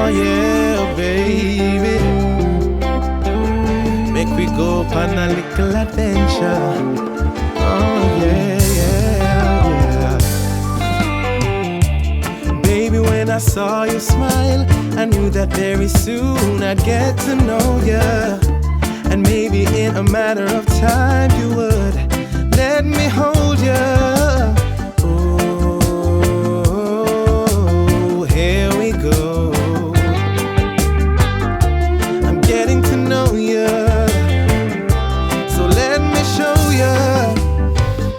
yeah, baby. Make we go on a little adventure. Oh yeah, yeah, yeah. Baby, when I saw you smile, I knew that very soon I'd get to know ya. And maybe in a matter of time you would let me hold ya. Oh, here we go. I'm getting to know ya, so let me show ya.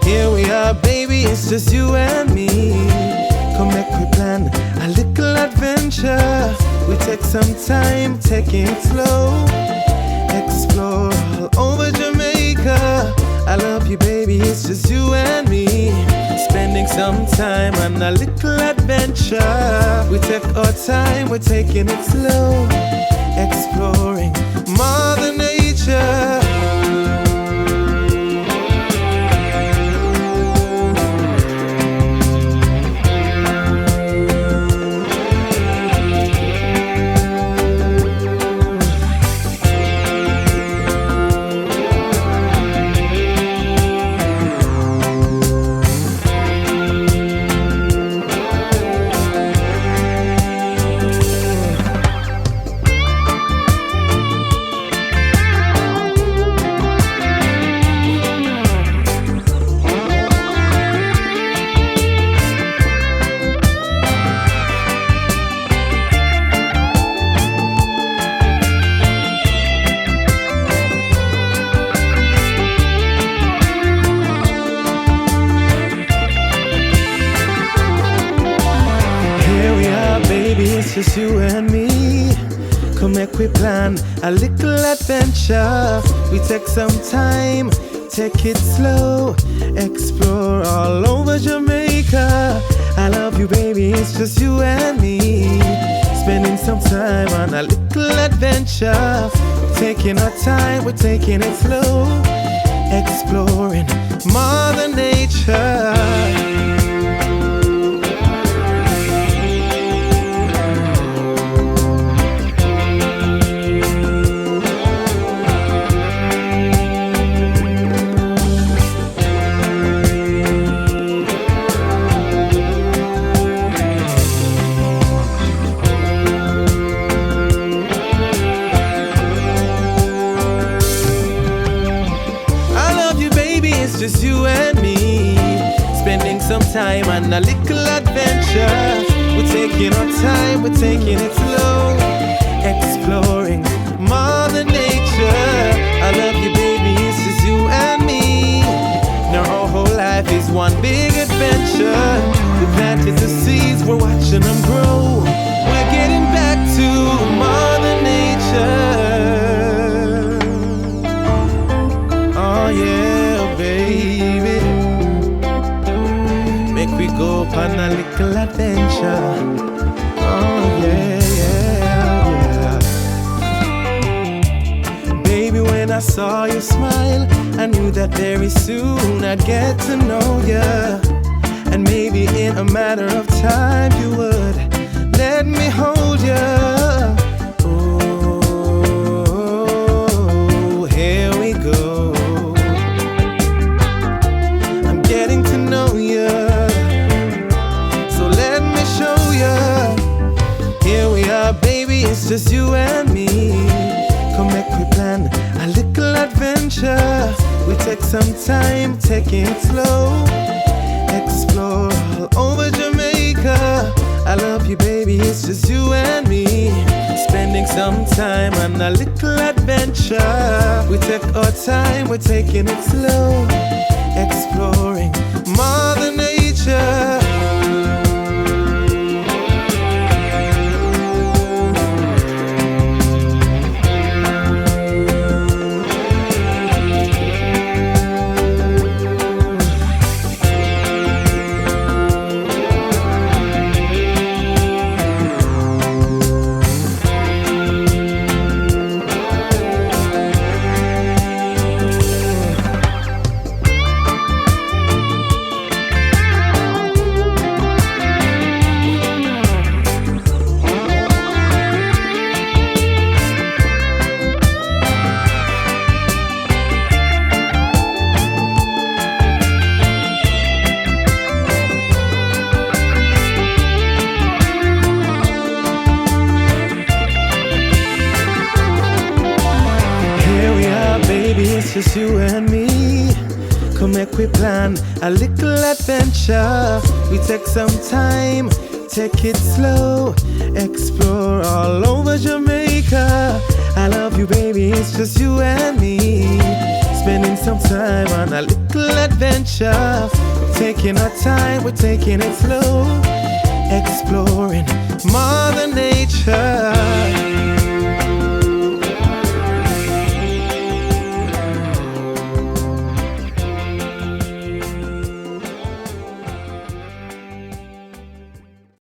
Here we are, baby, it's just you and me. Come make we plan a little adventure. We take some time, taking it slow. Explore all over Jamaica. I love you, baby, it's just you and me. Spending some time on a little adventure. We take our time, we're taking it slow. Exploring Mother Nature. It's just you and me. Come make we plan a little adventure. We take some time, take it slow. Explore all over Jamaica. I love you, baby, it's just you and me. Spending some time on a little adventure. Taking our time, we're taking it slow. Exploring Mother Nature. Just you and me, spending some time on a little adventure. We're taking our time, we're taking it slow. Exploring Mother Nature. I love you, baby, it's just you and me. Now our whole life is one big adventure. We planted the seeds, we're watching them grow. We're getting back to Mother Nature. Oh yeah, baby, make we go on a little adventure. Oh yeah, yeah, yeah. Baby, when I saw you smile, I knew that very soon I'd get to know ya. And maybe in a matter of time you would let me hold ya. Oh, here we go. Baby, it's just you and me. Come make we plan a little adventure. We take some time, taking it slow. Explore all over Jamaica. I love you, baby, it's just you and me. Spending some time on a little adventure. We take our time, we're taking it slow. Exploring Mother Nature. it's just you and me. Come make we plan a little adventure. We take some time, take it slow, explore all over Jamaica. I love you, baby, it's just you and me. Spending some time on a little adventure. Taking our time, we're taking it slow, exploring more than